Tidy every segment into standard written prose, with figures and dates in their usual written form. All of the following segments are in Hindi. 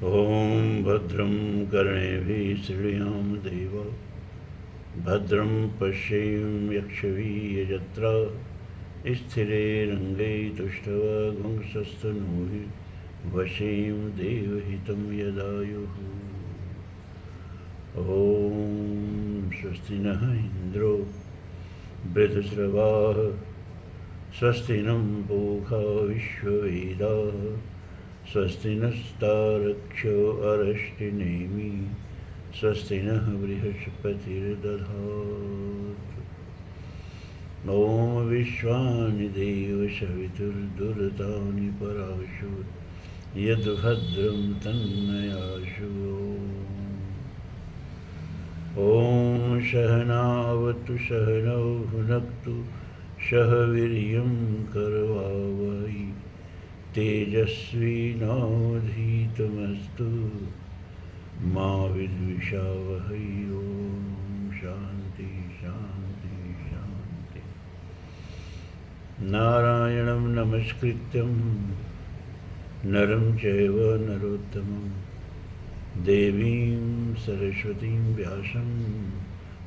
ॐ भद्रं कर्णेभिः शृणुयाम देवा भद्रं पश्येम्यक्षवीयजत्रा स्थिरैरङ्गै तुष्टुवागुंसस्तनूभिः वशेम देवहितं यदायुः। ॐ स्वस्ति नः इन्द्रो वृद्धश्रवाः स्वस्ति नं पूषा विश्ववेदाः स्वस्ति नस्तारक्ष्यो अरिष्टनेमि स्वस्ति नः बृहस्पतिर्दधातु। ॐ विश्वानि देवसवितुर्दुरितानि पराशु यद्भद्रं तन्नयाशु। ॐ सहनावतु सहनौ भुनक्तु सह वीर्यं करवावहै तेजस्विनावधीतमस्तु मा विद्विषावहै। ॐ शान्ति शान्ति शान्ति। नारायणं नमस्कृत्यं नरं चैव नरोत्तमं देवीं सरस्वतीं व्यासं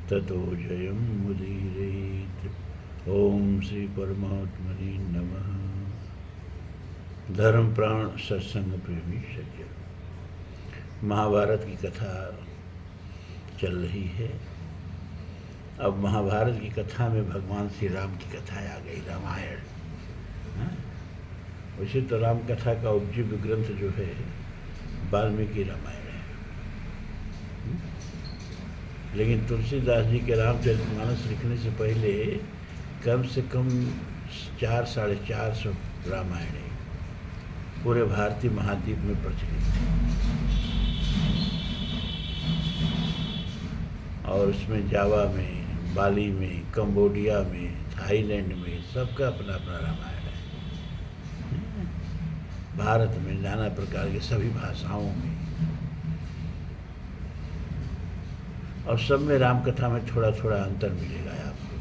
ततो जयं मुदीरयेत्। ओम श्री परमात्मने नमः। धर्म प्राण सत्संग प्रेमी सज्जन, महाभारत की कथा चल रही है। अब महाभारत की कथा में भगवान श्री राम की कथा आ गई, रामायण। वैसे तो राम कथा का उपजीव्य ग्रंथ जो है वाल्मीकि रामायण है, लेकिन तुलसीदास जी के रामचरितमानस लिखने से पहले कम से कम 400-450 रामायण पूरे भारतीय महाद्वीप में प्रचलित थे। और उसमें जावा में, बाली में, कंबोडिया में, थाईलैंड में सबका अपना अपना रामायण है। भारत में नाना प्रकार के सभी भाषाओं में, और सब में राम कथा में थोड़ा थोड़ा अंतर मिलेगा आपको।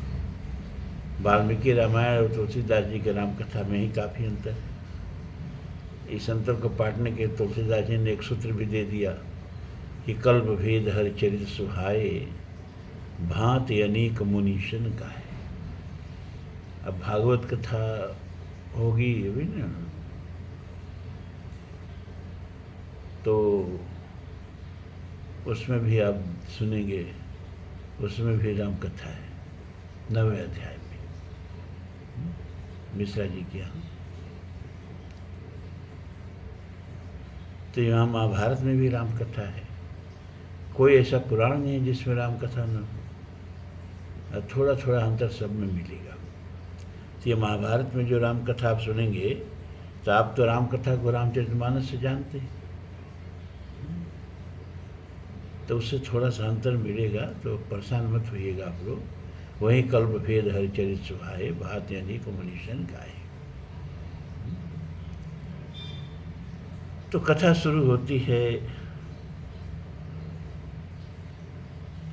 वाल्मीकि रामायण और तुलसीदास जी के राम कथा में ही काफ़ी अंतर है। इस अंतर को पाटने के तुलसीदास जी ने एक सूत्र भी दे दिया कि कल्प भेद हर चरित सुहाए भांति अनेक मुनीशन गाए। अब भागवत कथा होगी अभी ना, तो उसमें भी आप सुनेंगे, उसमें भी राम कथा है 9वें अध्याय में मिश्रा जी के यहाँ। तो यहाँ महाभारत में भी राम कथा है। कोई ऐसा पुराण नहीं है जिसमें राम कथा न हो। थोड़ा थोड़ा अंतर सब में मिलेगा। तो ये महाभारत में जो राम कथा आप सुनेंगे, तो आप तो राम कथा को रामचरितमानस से जानते हैं, तो उससे थोड़ा सा अंतर मिलेगा, तो परेशान मत होइएगा आप लोग। वहीं कल्प भेद हरिचरित सुहाए भांति अनेक मुनीशन गाए। तो कथा शुरू होती है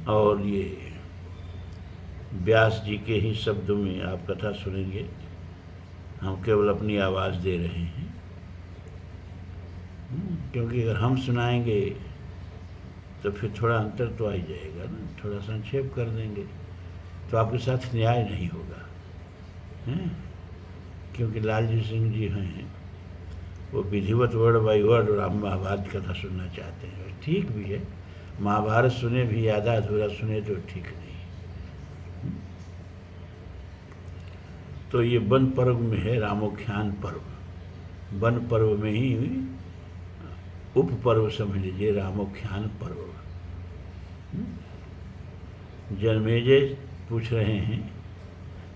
और ये व्यास जी के ही शब्दों में आप कथा सुनेंगे। हम केवल अपनी आवाज़ दे रहे हैं, क्योंकि अगर हम सुनाएंगे तो फिर थोड़ा अंतर तो आ ही जाएगा ना। थोड़ा संक्षेप कर देंगे तो आपके साथ न्याय नहीं होगा, क्योंकि लालजी सिंह जी हैं, वो विधिवत word by word Ram Mahabharat कथा सुनना चाहते हैं। ठीक भी है, महाभारत सुने भी आधा अधूरा सुने तो ठीक नहीं। तो ये वन पर्व में है, रामोख्यान पर्व। वन पर्व में ही उप पर्व समझ लीजिए रामोख्यान पर्व। जन्मेजय पूछ रहे हैं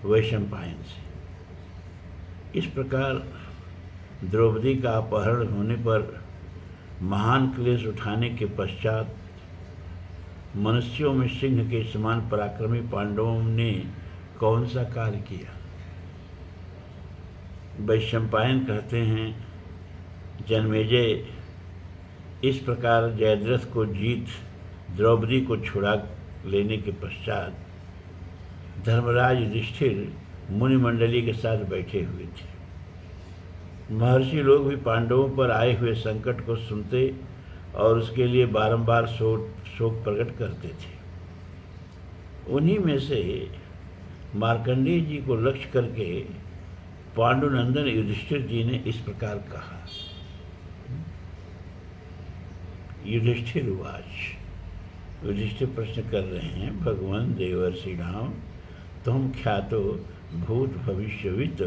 वैशंपायन से। इस प्रकार द्रौपदी का अपहरण होने पर महान क्लेश उठाने के पश्चात मनुष्यों में सिंह के समान पराक्रमी पांडवों ने कौन सा कार्य किया? वैशंपायन कहते हैं, जन्मेजय, इस प्रकार जयद्रथ को जीत द्रौपदी को छुड़ा लेने के पश्चात धर्मराज युधिष्ठिर मुनिमंडली के साथ बैठे हुए थे। महर्षि लोग भी पांडवों पर आए हुए संकट को सुनते और उसके लिए बारंबार शोक प्रकट करते थे। उन्हीं में से मार्कंडेय जी को लक्ष्य करके पांडुनंदन युधिष्ठिर जी ने इस प्रकार कहा। युधिष्ठिर उवाच। युधिष्ठिर प्रश्न कर रहे हैं, भगवान देवर्षिणाम त्वं ख्यातो भूत भविष्यवित्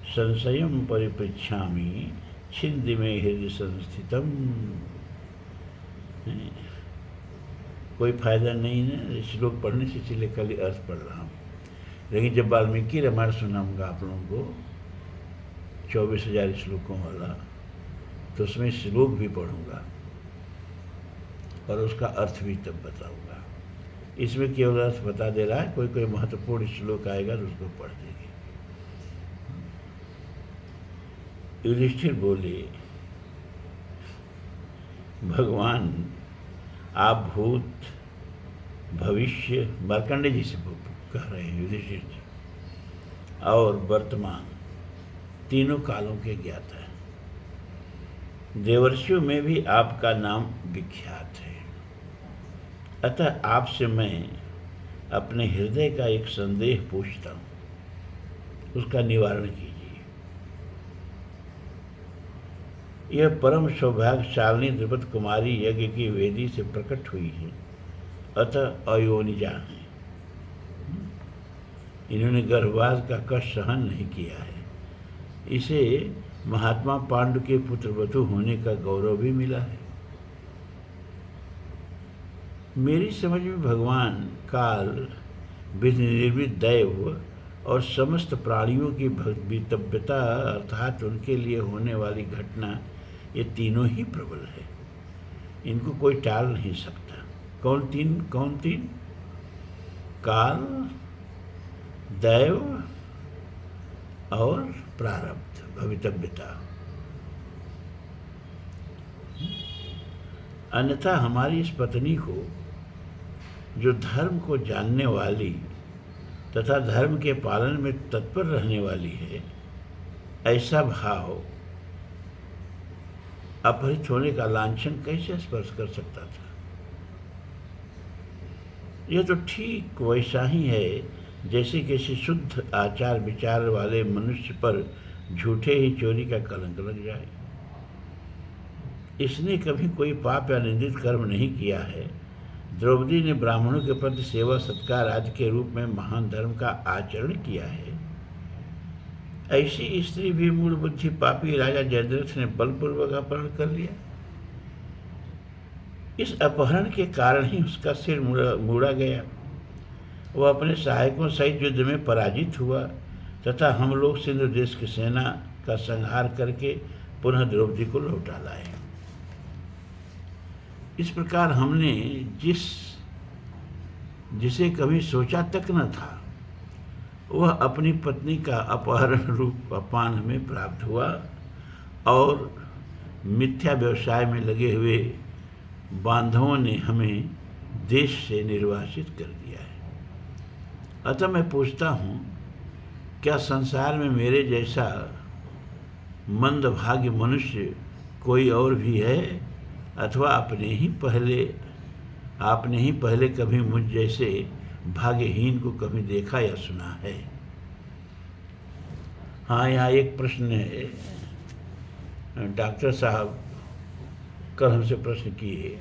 संशयं परिपृच्छामि छिन्द में हृदय संस्थितम। कोई फायदा नहीं है श्लोक पढ़ने से, इसलिए कल अर्थ पढ़ रहा हूँ। लेकिन जब वाल्मीकि रामायण सुनाऊंगा आप लोगों को 24,000 श्लोकों वाला, तो उसमें श्लोक भी पढ़ूंगा और उसका अर्थ भी तब बताऊंगा। इसमें केवल अर्थ बता दे रहा है, कोई कोई महत्वपूर्ण श्लोक आएगा तो उसको पढ़ देंगे। युधिष्ठिर बोले, भगवान आप भूत भविष्य, मार्कंडेय जी से कह रहे हैं युधिष्ठिर जी, और वर्तमान तीनों कालों के ज्ञाता है। देवर्षियों में भी आपका नाम विख्यात है। अतः आपसे मैं अपने हृदय का एक संदेह पूछता हूँ, उसका निवारण कीजिए। यह परम सौभाग्यशालिनी द्रुपद कुमारी यज्ञ की वेदी से प्रकट हुई है, अतः अयोनिजा है। इन्होंने गर्भवास का कष्ट सहन नहीं किया है। इसे महात्मा पांडु के पुत्रवधू होने का गौरव भी मिला है। मेरी समझ में भगवान काल, विधि निर्मित दैव और समस्त प्राणियों की भवितव्यता अर्थात उनके लिए होने वाली घटना, ये तीनों ही प्रबल है। इनको कोई टाल नहीं सकता। कौन तीन? काल, दैव और प्रारब्ध, भवितव्यता। अन्यथा हमारी इस पत्नी को, जो धर्म को जानने वाली तथा धर्म के पालन में तत्पर रहने वाली है, ऐसा भाव अपहृत होने का लांछन कैसे स्पर्श कर सकता था? यह तो ठीक वैसा ही है जैसे किसी शुद्ध आचार विचार वाले मनुष्य पर झूठे ही चोरी का कलंक लग जाए। इसने कभी कोई पाप या निंदित कर्म नहीं किया है। द्रौपदी ने ब्राह्मणों के प्रति सेवा सत्कार आदि के रूप में महान धर्म का आचरण किया है। ऐसी स्त्री भी मूल बुद्धि पापी राजा जयद्रथ ने बलपूर्वक अपहरण कर लिया। इस अपहरण के कारण ही उसका सिर मुड़ा गया। वह अपने सहायकों सहित युद्ध में पराजित हुआ तथा हम लोग सिंधु देश की सेना का संहार करके पुनः द्रौपदी को लौटा लाए। इस प्रकार हमने जिसे कभी सोचा तक न था, वह अपनी पत्नी का अपहरण रूप अपमान हमें प्राप्त हुआ और मिथ्या व्यवसाय में लगे हुए बांधवों ने हमें देश से निर्वासित कर दिया है। अतः मैं पूछता हूँ, क्या संसार में मेरे जैसा मंदभागी मनुष्य कोई और भी है, अथवा आपने ही पहले कभी मुझ जैसे भाग्यहीन को कभी देखा या सुना है? हाँ, यहाँ एक प्रश्न है। डॉक्टर साहब कल हमसे प्रश्न किए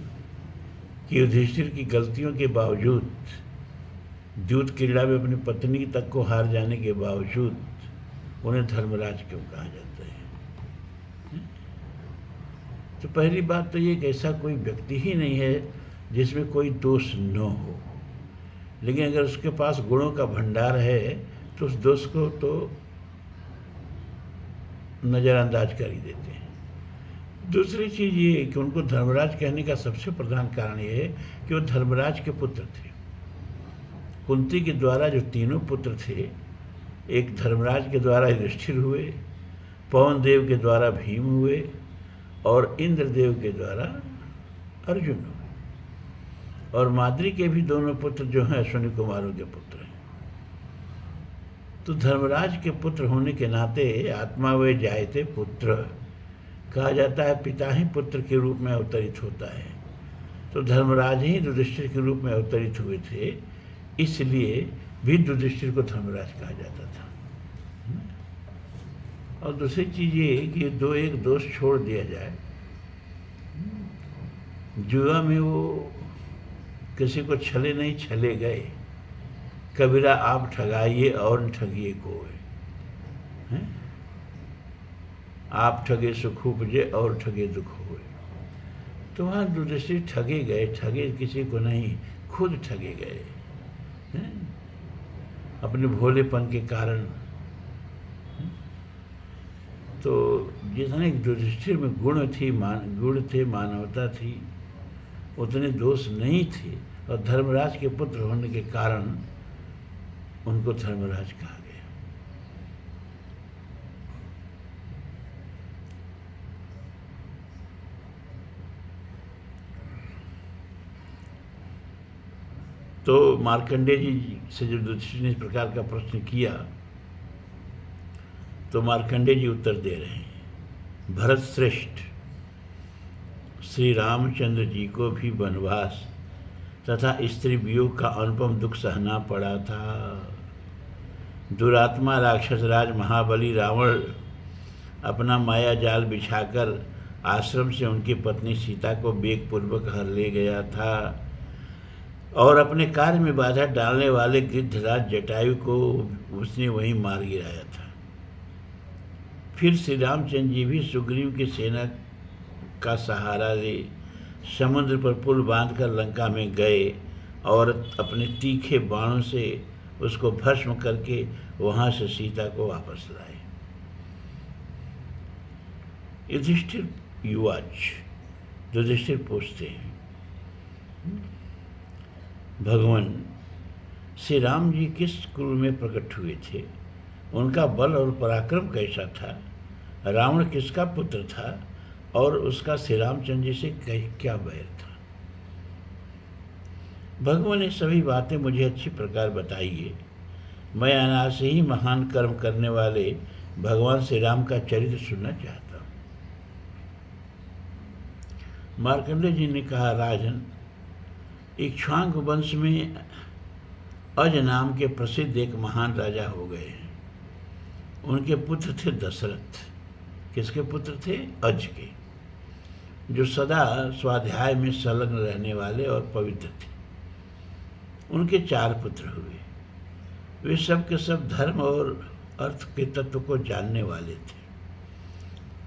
कि युधिष्ठिर की गलतियों के बावजूद, द्यूत क्रीड़ा में अपनी पत्नी तक को हार जाने के बावजूद उन्हें धर्मराज क्यों कहा जाता है? तो पहली बात तो ये कि ऐसा कोई व्यक्ति ही नहीं है जिसमें कोई दोष न हो, लेकिन अगर उसके पास गुणों का भंडार है तो उस दोष को तो नज़रअंदाज कर ही देते हैं। दूसरी चीज़ ये कि उनको धर्मराज कहने का सबसे प्रधान कारण ये है कि वो धर्मराज के पुत्र थे। कुंती के द्वारा जो तीनों पुत्र थे, एक धर्मराज के द्वारा युधिष्ठिर हुए, पवन देव के द्वारा भीम हुए और इंद्रदेव के द्वारा अर्जुन हुए। और माद्री के भी दोनों पुत्र जो हैं अश्विनी कुमारों के पुत्र हैं। तो धर्मराज के पुत्र होने के नाते आत्मा वे जायते पुत्र, कहा जाता है पिता ही पुत्र के रूप में अवतरित होता है, तो धर्मराज ही युधिष्ठिर के रूप में अवतरित हुए थे, इसलिए भी युधिष्ठिर को धर्मराज कहा जाता था। और दूसरी चीज़ ये कि एक दोष छोड़ दिया जाए। जुआ में वो किसी को छले नहीं छले गए, कबीरा आप ठगाइए और न ठगिए कोई, आप ठगे सुख उपजे और ठगे दुख होए। तो वहाँ युधिष्ठिर ठगे गए, ठगे किसी को नहीं, खुद ठगे गए अपने भोलेपन के कारण। तो जितने युधिष्ठिर में गुण थे, मानवता थी, उतने दोष नहीं थे, और धर्मराज के पुत्र होने के कारण उनको धर्मराज कहा गया। तो मार्कंडेय जी से जब युधिष्ठिर ने इस प्रकार का प्रश्न किया, तो मार्कंडेय जी उत्तर दे रहे हैं, भरत श्रेष्ठ, श्री रामचंद्र जी को भी वनवास तथा स्त्री वियोग का अनुपम दुख सहना पड़ा था। दुरात्मा राक्षस राज महाबली रावण अपना माया जाल बिछाकर आश्रम से उनकी पत्नी सीता को वेगपूर्वक हर ले गया था, और अपने कार्य में बाधा डालने वाले गिद्धराज जटायु को उसने वहीं मार गिराया था। फिर श्री रामचंद्र जी भी सुग्रीव की सेना का सहारा ले समुद्र पर पुल बांधकर लंका में गए और अपने तीखे बाणों से उसको भस्म करके वहां से सीता को वापस लाए। युधिष्ठिर युधिष्ठिर पूछते हैं, भगवान श्री राम जी किस कुल में प्रकट हुए थे? उनका बल और पराक्रम कैसा था? रावण किसका पुत्र था? और उसका श्री रामचंद्र जी से क्या बैर था? भगवान ने सभी बातें मुझे अच्छी प्रकार बताइए। मैं अनायास से ही महान कर्म करने वाले भगवान श्री राम का चरित्र सुनना चाहता हूँ। मार्कंडेय जी ने कहा, राजन, इक्ष्वाकु वंश में अज नाम के प्रसिद्ध एक महान राजा हो गए हैं। उनके पुत्र थे दशरथ। किसके पुत्र थे? अज के, जो सदा स्वाध्याय में संलग्न रहने वाले और पवित्र थे। उनके 4 पुत्र हुए। वे सब के सब धर्म और अर्थ के तत्व को जानने वाले थे।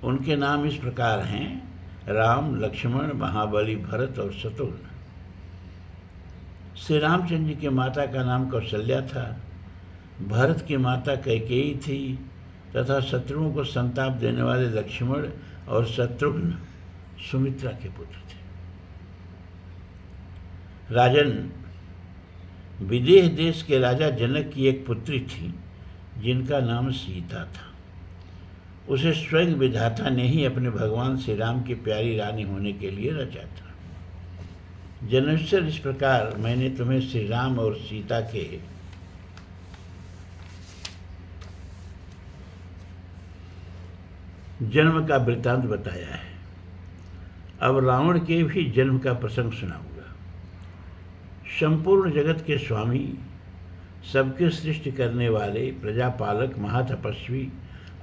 उनके नाम इस प्रकार हैं, राम, लक्ष्मण, महाबली, भरत और शत्रुघ्न। श्री रामचंद्र जी के माता का नाम कौशल्या था, भरत की माता कैकेयी थी तथा शत्रुओं को संताप देने वाले लक्ष्मण और शत्रुघ्न सुमित्रा के पुत्र थे। राजन, विदेह देश के राजा जनक की एक पुत्री थी जिनका नाम सीता था। उसे स्वयं विधाता ने ही अपने भगवान श्री राम की प्यारी रानी होने के लिए रचा था। जन्मेश्वर, इस प्रकार मैंने तुम्हें श्री राम और सीता के जन्म का वृत्तांत बताया है। अब रावण के भी जन्म का प्रसंग सुनाऊंगा। संपूर्ण जगत के स्वामी, सबके सृष्टि करने वाले, प्रजापालक, महातपस्वी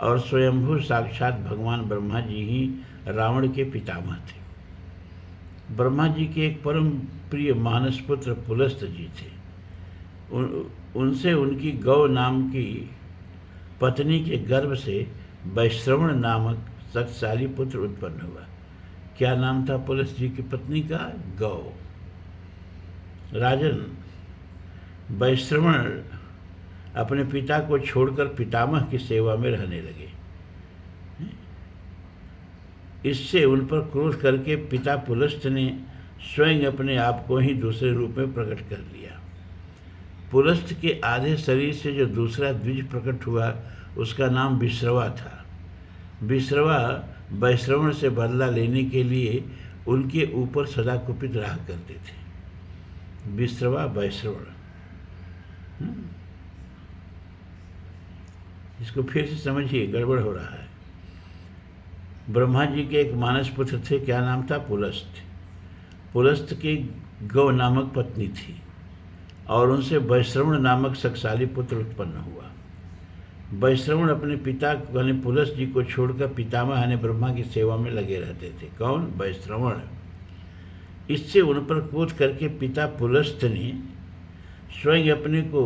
और स्वयंभू साक्षात भगवान ब्रह्मा जी ही रावण के पितामह थे। ब्रह्मा जी के एक परम प्रिय मानस पुत्र पुलस्त जी थे। उनसे उनकी गौ नाम की पत्नी के गर्भ से वैश्रवण नामक शक्तिशाली पुत्र उत्पन्न हुआ। क्या नाम था पुलस्त जी की पत्नी का? गौ। राजन, वैश्रवण अपने पिता को छोड़कर पितामह की सेवा में रहने लगे। इससे उन पर क्रोध करके पिता पुलस्त ने स्वयं अपने आप को ही दूसरे रूप में प्रकट कर लिया। पुलस्त के आधे शरीर से जो दूसरा द्विज प्रकट हुआ उसका नाम विश्रवा था। विश्रवा वैश्रवण से बदला लेने के लिए उनके ऊपर सदा कुपित रहा करते थे। विश्रवा, वैश्रवण। इसको फिर से समझिए, गड़बड़ हो रहा है। ब्रह्मा जी के एक मानस पुत्र थे, क्या नाम था? पुलस्त। पुलस्त की गौ नामक पत्नी थी और उनसे वैश्रवण नामक शक्तिशाली पुत्र उत्पन्न हुआ। वैश्रवण अपने पिता यानी पुलस्त जी को छोड़कर पितामह यानी ब्रह्मा की सेवा में लगे रहते थे। कौन? वैश्रवण। इससे उन पर क्रोध करके पिता पुलस्त ने स्वयं अपने को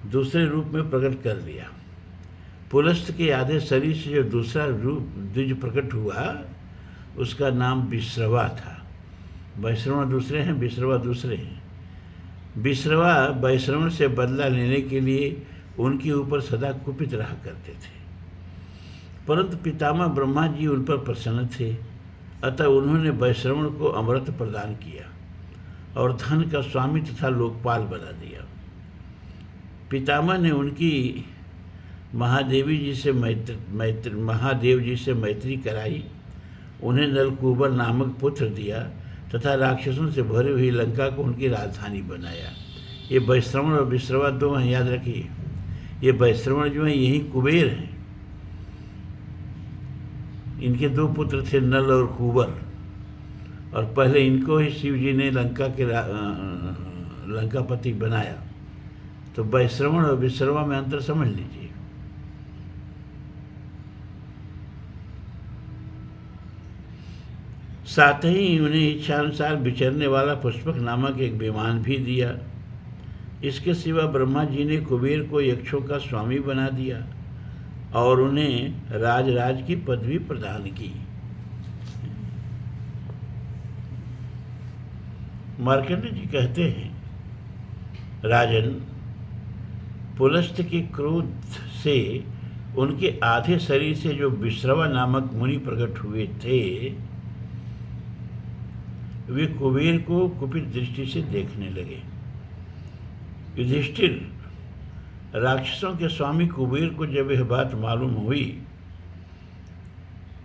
दूसरे रूप में प्रकट कर लिया। पुलस्त के आधे शरीर से जो दूसरा रूप द्विज प्रकट हुआ उसका नाम विश्रवा था। वैश्रवण दूसरे हैं, विश्रवा दूसरे हैं। विश्रवा वैश्रवण से बदला लेने के लिए उनके ऊपर सदा कुपित रहा करते थे, परंतु पितामह ब्रह्मा जी उन पर प्रसन्न थे, अतः उन्होंने वैश्रवण को अमृत प्रदान किया और धन का स्वामी तथा लोकपाल बना दिया। पितामह ने उनकी महादेव जी से मैत्री कराई, उन्हें नलकूबर नामक पुत्र दिया तथा राक्षसों से भरी हुई लंका को उनकी राजधानी बनाया। ये वैश्रवण और विश्रवा दो हैं, याद रखिए। ये वैश्रवण जो हैं यही कुबेर हैं। इनके दो पुत्र थे, नल और कुबर, और पहले इनको ही शिव जी ने लंकापति बनाया। तो वैश्रवण और विश्रवा में अंतर समझ लीजिए। साथ ही उन्हें इच्छानुसार विचरने वाला पुष्पक नामक एक विमान भी दिया। इसके सिवा ब्रह्मा जी ने कुबेर को यक्षों का स्वामी बना दिया और उन्हें राज की पदवी प्रदान की। मार्कंडेय जी कहते हैं, राजन, पुलस्त के क्रोध से उनके आधे शरीर से जो विश्रवा नामक मुनि प्रकट हुए थे, वे कुबेर को कुपित दृष्टि से देखने लगे। युधिष्ठिर, राक्षसों के स्वामी कुबेर को जब यह बात मालूम हुई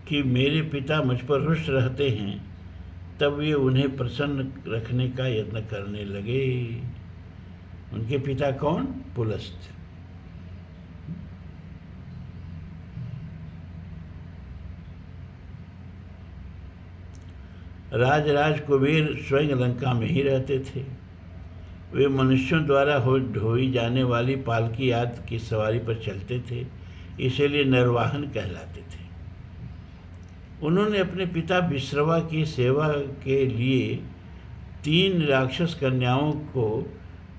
कि मेरे पिता मुझ पर रुष्ट रहते हैं, तब वे उन्हें प्रसन्न रखने का यत्न करने लगे। उनके पिता कौन? पुलस्त। राज कुबेर स्वयं लंका में ही रहते थे। वे मनुष्यों द्वारा ढोई जाने वाली पालकी आदि की सवारी पर चलते थे, इसीलिए नरवाहन कहलाते थे। उन्होंने अपने पिता विश्रवा की सेवा के लिए 3 राक्षस कन्याओं को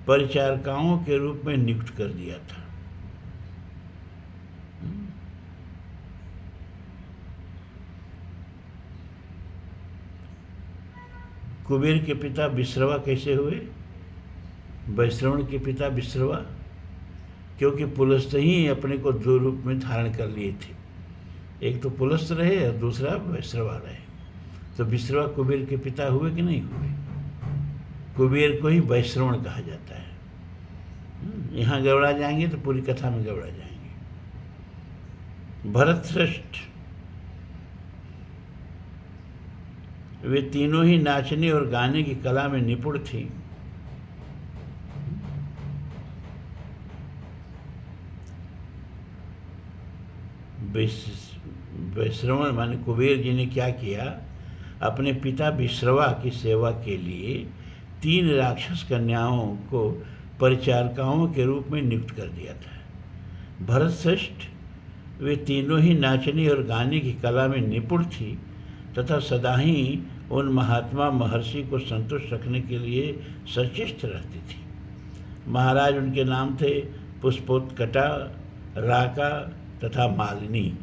परिचारिकाओं के रूप में नियुक्त कर दिया था। कुबेर के पिता विश्रवा कैसे हुए? वैश्रवण के पिता विश्रवा, क्योंकि पुलस्त ही अपने को 2 रूप में धारण कर लिए थे। एक तो पुलस्त रहे और दूसरा वैश्रवा रहे। तो विश्रवा कुबेर के पिता हुए कि नहीं हुए? कुबेर को ही वैश्रवण कहा जाता है। यहाँ गड़बड़ा जाएंगे तो पूरी कथा में गड़बड़ा जाएंगे। भरत श्रेष्ठ, वे तीनों ही नाचने और गाने की कला में निपुण थी। वैश्रवण माने कुबेर जी ने क्या किया? अपने पिता विश्रवा की सेवा के लिए 3 राक्षस कन्याओं को परिचारिकाओं के रूप में नियुक्त कर दिया था। भरत श्रेष्ठ, वे तीनों ही नाचने और गाने की कला में निपुण थी तथा सदा ही उन महात्मा महर्षि को संतुष्ट रखने के लिए सचेष्ट रहती थी। महाराज उनके नाम थे पुष्पोत्कटा, राका तथा मालिनी।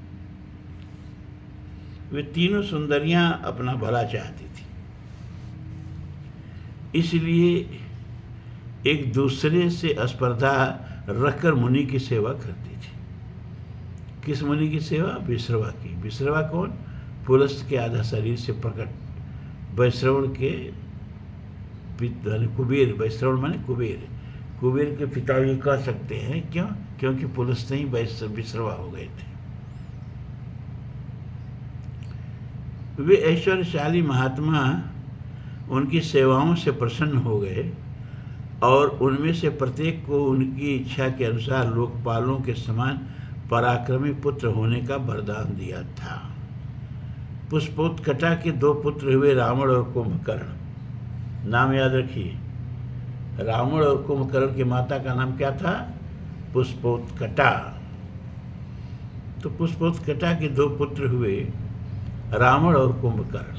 वे तीनों सुंदरियां अपना भला चाहती थी, इसलिए एक दूसरे से स्पर्धा रखकर मुनि की सेवा करती थी। किस मुनि की सेवा? विश्रवा की। विश्रवा कौन? पुलस्त के आधा शरीर से प्रकट वैश्रवण के कुबेर। वैश्रवण माने कुबेर। कुबेर के पिता ये कह सकते हैं, क्यों? क्योंकि पुलस्त ही विश्रवा हो गए थे। वे ऐश्वर्यशाली महात्मा उनकी सेवाओं से प्रसन्न हो गए और उनमें से प्रत्येक को उनकी इच्छा के अनुसार लोकपालों के समान पराक्रमी पुत्र होने का वरदान दिया था। पुष्पोत्कटा के 2 पुत्र हुए, रावण और कुंभकर्ण। नाम याद रखिए, रावण और कुंभकर्ण की माता का नाम क्या था? पुष्पोत्कटा। तो पुष्पोत्कटा के 2 पुत्र हुए, रावण और कुंभकर्ण।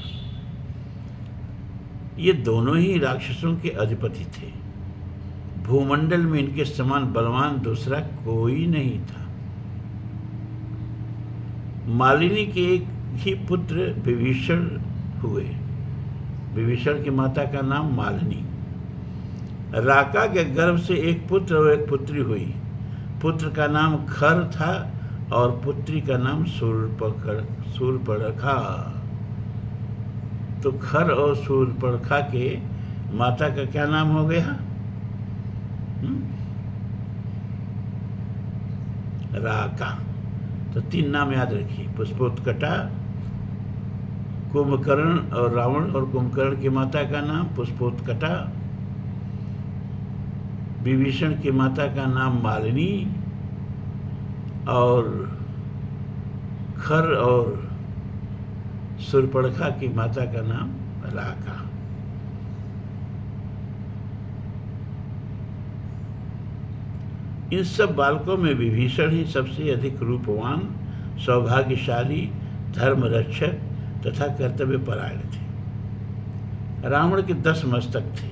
ये दोनों ही राक्षसों के अधिपति थे। भूमंडल में इनके समान बलवान दूसरा कोई नहीं था। मालिनी के एक ही पुत्र विभीषण हुए। विभीषण की माता का नाम मालिनी। राका के गर्भ से एक पुत्र और एक पुत्री हुई। पुत्र का नाम खर था और पुत्री का नाम शूर्पणखा। तो खर और शूर्पणखा के माता का क्या नाम हो गया? राका। तो 3 नाम याद रखिए, पुष्पोत्कटा, कुंभकर्ण और रावण और कुंभकर्ण की माता का नाम पुष्पोत्कटा, विभीषण की माता का नाम मालिनी और खर और शूर्पणखा की माता का नाम राका। इन सब बालकों में विभीषण ही सबसे अधिक रूपवान, सौभाग्यशाली, धर्मरक्षक तथा कर्तव्यपरायण थे। रावण के 10 मस्तक थे।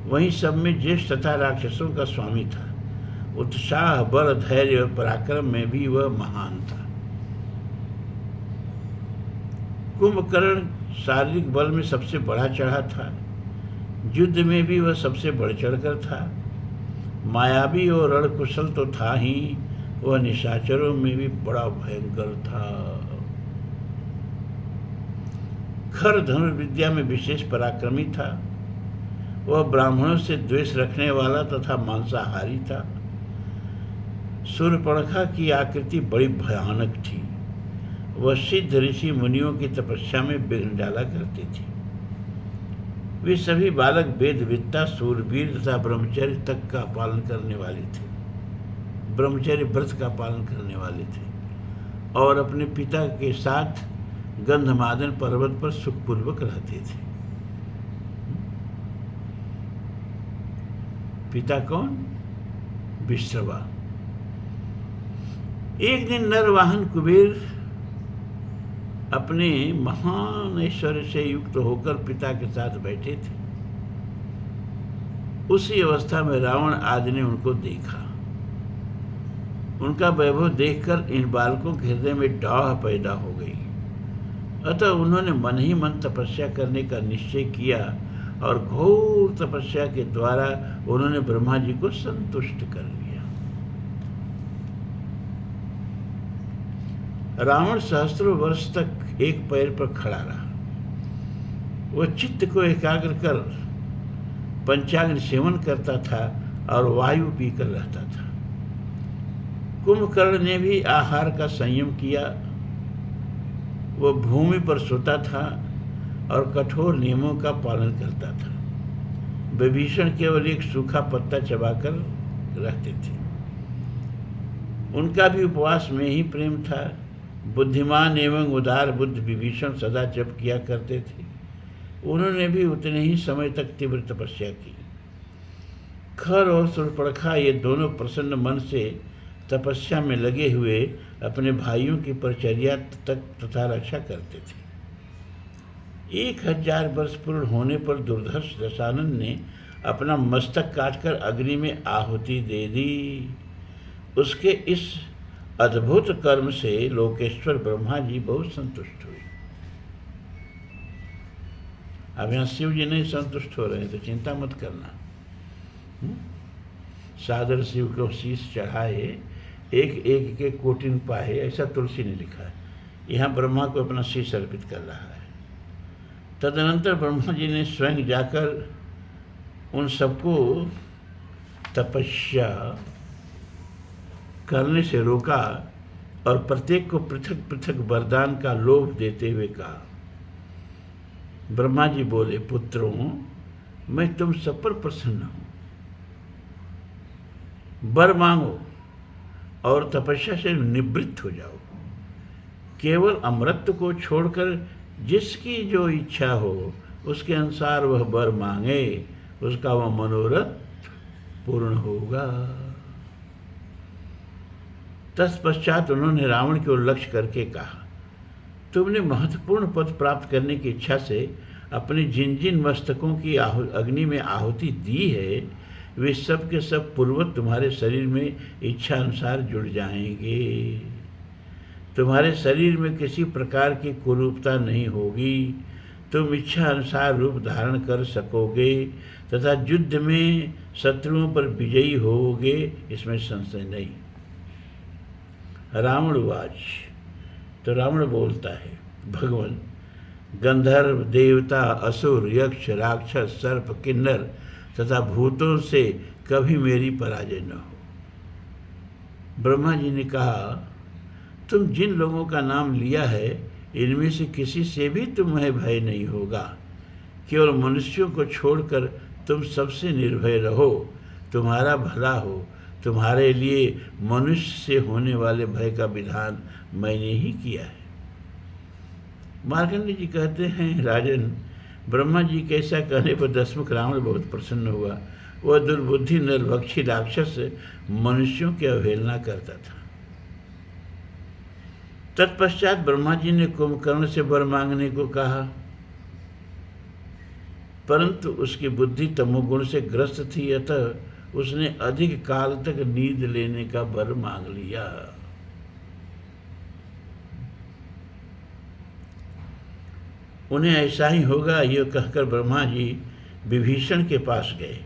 वहीं सब में ज्येष्ठ तथा राक्षसों का स्वामी था। उत्साह, बल, धैर्य और पराक्रम में भी वह महान था। कुंभकर्ण शारीरिक बल में सबसे बढ़ा चढ़ा था। युद्ध में भी वह सबसे बढ़ चढ़कर था। मायावी और रणकुशल तो था ही, वह निशाचरों में भी बड़ा भयंकर था। खर धनुर्विद्या में विशेष पराक्रमी था। वह ब्राह्मणों से द्वेष रखने वाला तथा मांसाहारी था। शूर्पणखा की आकृति बड़ी भयानक थी। वह सिद्ध ऋषि मुनियों की तपस्या में विघ्न डाला करती थी। वे सभी बालक वेदविद्ता, शूरवीर तथा ब्रह्मचर्य तक का पालन करने वाले थे। ब्रह्मचर्य व्रत का पालन करने वाले थे और अपने पिता के साथ गंधमादन पर्वत पर सुखपूर्वक रहते थे। पिता कौन? विश्रवा। एक दिन नरवाहन कुबेर अपने महान ऐश्वर्य से युक्त होकर पिता के साथ बैठे थे। उसी अवस्था में रावण आदि ने उनको देखा। उनका वैभव देखकर इन बालकों के हृदय में डाह पैदा हो गई। अतः उन्होंने मन ही मन तपस्या करने का निश्चय किया और घोर तपस्या के द्वारा उन्होंने ब्रह्मा जी को संतुष्ट कर लिया। रावण सहस्त्रों वर्ष तक एक पैर पर खड़ा रहा। वह चित्त को एकाग्र कर पंचाग्नि सेवन करता था और वायु पीकर रहता था। कुंभकर्ण ने भी आहार का संयम किया। वह भूमि पर सोता था और कठोर नियमों का पालन करता था। विभीषण केवल एक सूखा पत्ता चबाकर रहते थे। उनका भी उपवास में ही प्रेम था। बुद्धिमान एवं उदार बुद्ध विभीषण सदा जप किया करते थे। उन्होंने भी उतने ही समय तक तीव्र तपस्या की। खर और शूर्पणखा ये दोनों प्रसन्न मन से तपस्या में लगे हुए अपने भाइयों की परिचर्या तक तथा रक्षा करते थे। 1000 वर्ष पूर्ण होने पर दुर्धर्ष दशानन ने अपना मस्तक काटकर अग्नि में आहुति दे दी। उसके इस अद्भुत कर्म से लोकेश्वर ब्रह्मा जी बहुत संतुष्ट हुए। अब यहाँ शिव जी नहीं संतुष्ट हो रहे हैं तो चिंता मत करना। सादर शिव को शीश चढ़ाए, एक एक के कोटिन पाए, ऐसा तुलसी ने लिखा है। यहाँ ब्रह्मा को अपना शीश अर्पित कर रहा है। तदनंतर ब्रह्मा जी ने स्वयं जाकर उन सबको तपस्या करने से रोका और प्रत्येक को पृथक पृथक वरदान का लोभ देते हुए कहा। ब्रह्मा जी बोले, पुत्रों, मैं तुम सब पर प्रसन्न हूं। वर मांगो और तपस्या से निवृत्त हो जाओ। केवल अमृत को छोड़कर जिसकी जो इच्छा हो उसके अनुसार वह वर मांगे, उसका वह मनोरथ पूर्ण होगा। तत्पश्चात उन्होंने रावण की ओर लक्ष्य करके कहा, तुमने महत्वपूर्ण पद प्राप्त करने की इच्छा से अपने जिन जिन मस्तकों की अग्नि में आहुति दी है, वे सब के सब पूर्वत तुम्हारे शरीर में इच्छा अनुसार जुड़ जाएंगे। तुम्हारे शरीर में किसी प्रकार की कुरूपता नहीं होगी। तुम इच्छा अनुसार रूप धारण कर सकोगे तथा युद्ध में शत्रुओं पर विजयी होगे, इसमें संशय नहीं। रावण उवाच। तो रावण बोलता है, भगवान, गंधर्व, देवता, असुर, यक्ष, राक्षस, सर्प, किन्नर तथा भूतों से कभी मेरी पराजय न हो। ब्रह्मा जी ने कहा, तुम जिन लोगों का नाम लिया है इनमें से किसी से भी तुम्हें भय नहीं होगा। केवल मनुष्यों को छोड़कर तुम सबसे निर्भय रहो। तुम्हारा भला हो। तुम्हारे लिए मनुष्य से होने वाले भय का विधान मैंने ही किया है। मार्कंडेय जी कहते हैं, राजन, ब्रह्मा जी के ऐसा कहने पर दशमुख रावण बहुत प्रसन्न हुआ। वह दुर्बुद्धि नरभक्षी राक्षस मनुष्यों की अवहेलना करता था। तत्पश्चात ब्रह्मा जी ने कुंभकर्ण से वर मांगने को कहा, परंतु उसकी बुद्धि तमोगुण से ग्रस्त थी, अतः उसने अधिक काल तक नींद लेने का वर मांग लिया। उन्हें ऐसा ही होगा यह कहकर ब्रह्मा जी विभीषण के पास गए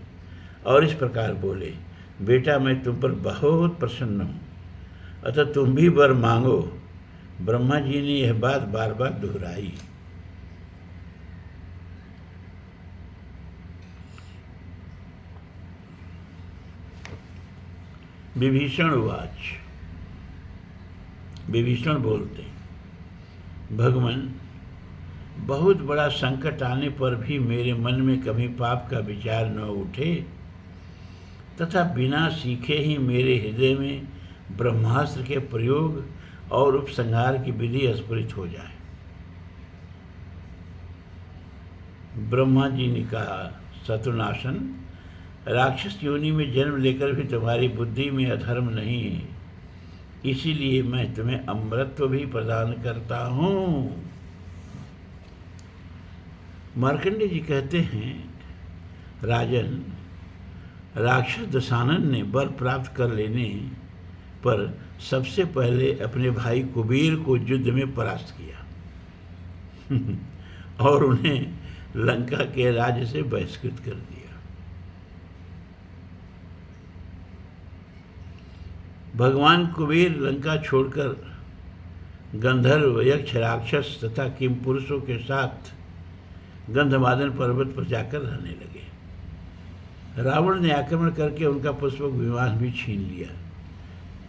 और इस प्रकार बोले, बेटा, मैं तुम पर बहुत प्रसन्न हूँ, अतः तुम भी वर मांगो। ब्रह्मा जी ने यह बात बार बार दोहराई। विभीषण उवाच। विभीषण बोलते, भगवान, बहुत बड़ा संकट आने पर भी मेरे मन में कभी पाप का विचार न उठे तथा बिना सीखे ही मेरे हृदय में ब्रह्मास्त्र के प्रयोग और उपसंहार की विधि स्फुरित हो जाए। ब्रह्मा जी ने कहा, शत्रुनाशन, राक्षस योनि में जन्म लेकर भी तुम्हारी बुद्धि में अधर्म नहीं है, इसीलिए मैं तुम्हें अमृतत्व भी प्रदान करता हूँ। मार्कंडेय जी कहते हैं, राजन, राक्षस दशानन ने वर प्राप्त कर लेने पर सबसे पहले अपने भाई कुबेर को युद्ध में परास्त किया और उन्हें लंका के राज्य से बहिष्कृत कर दिया। भगवान कुबेर लंका छोड़कर गंधर्व, यक्ष, राक्षस तथा किम पुरुषों के साथ गंधमादन पर्वत पर जाकर रहने लगे। रावण ने आक्रमण करके उनका पुष्पक विमान भी छीन लिया।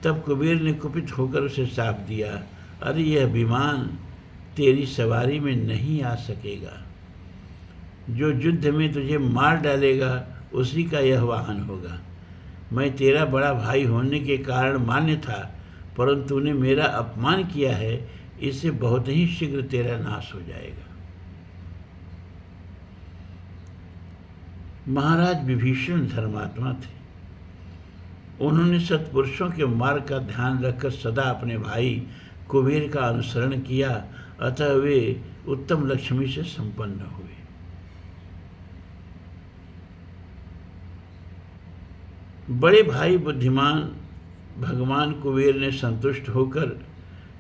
तब कुबेर ने कुपित होकर उसे शाप दिया, अरे यह विमान तेरी सवारी में नहीं आ सकेगा। जो युद्ध में तुझे मार डालेगा उसी का यह वाहन होगा। मैं तेरा बड़ा भाई होने के कारण मान्य था, परंतु तूने मेरा अपमान किया है, इससे बहुत ही शीघ्र तेरा नाश हो जाएगा। महाराज विभीषण धर्मात्मा थे। उन्होंने सत्पुरुषों के मार्ग का ध्यान रखकर सदा अपने भाई कुबेर का अनुसरण किया, अतः वे उत्तम लक्ष्मी से संपन्न हुए। बड़े भाई बुद्धिमान भगवान कुबेर ने संतुष्ट होकर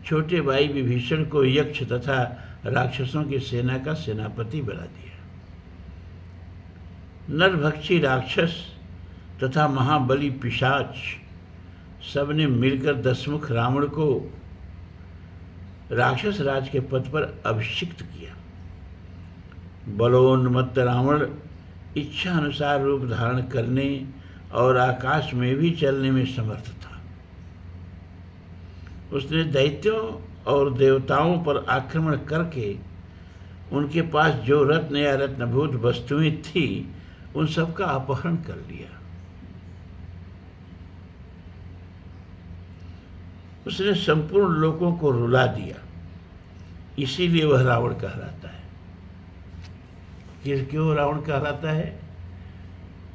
छोटे भाई विभीषण को यक्ष तथा राक्षसों की सेना का सेनापति बना दिया। नरभक्षी राक्षस तथा महाबली पिशाच सबने मिलकर दशमुख रावण को राक्षस राज के पद पर अभिषिक्त किया। बलोन्मत्त रावण इच्छा अनुसार रूप धारण करने और आकाश में भी चलने में समर्थ था। उसने दैत्यों और देवताओं पर आक्रमण करके उनके पास जो रत्न या रत्नभूत वस्तुएं थी उन सब का अपहरण कर लिया। उसने संपूर्ण लोगों को रुला दिया इसीलिए वह रावण कहलाता है। क्यों रावण कहलाता है?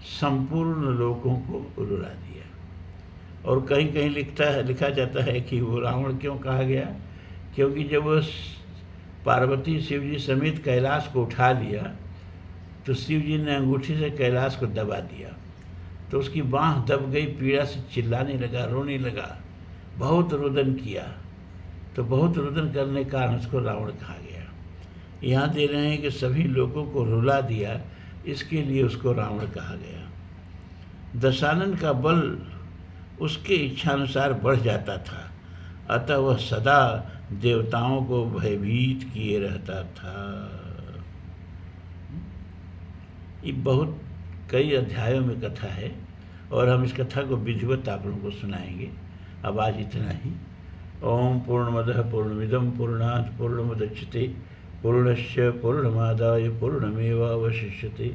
संपूर्ण लोगों को रुला दिया। और कहीं कहीं लिखा जाता है कि वो रावण क्यों कहा गया, क्योंकि जब वो पार्वती शिव जी समेत कैलाश को उठा लिया तो शिव जी ने अंगूठी से कैलाश को दबा दिया, तो उसकी बाँह दब गई, पीड़ा से चिल्लाने लगा, रोने लगा, बहुत रुदन किया। तो बहुत रुदन करने के कारण उसको रावण कहा गया। यहाँ दे रहे हैं कि सभी लोगों को रुला दिया, इसके लिए उसको रावण कहा गया। दशानन का बल उसके इच्छानुसार बढ़ जाता था, अतः वह सदा देवताओं को भयभीत किए रहता था। ये बहुत कई अध्यायों में कथा है और हम इस कथा को विधिवत आप लोगों को सुनाएंगे। अब आज इतना ही। ओम पूर्णमदः पूर्णमिदं पूर्णात् पूर्णमुदच्यते पूर्णस्य पूर्णमादाय पूर्णमेवावशिष्यते।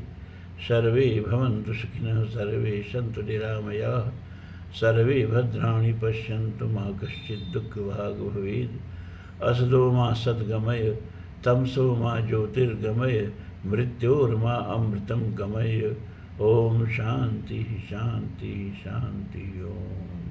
सर्वे भवन्तु सुखिनः, सर्वे सन्तु निरामयाः, सर्वे भद्राणि पश्यन्तु मा कश्चित् दुःखभाग् भवेत्। असदो मा सद्गमय, तमसो मा ज्योतिर्गमय, मृत्योर्मा अमृतं गमय। ओम शांति शांति शांति। ओम।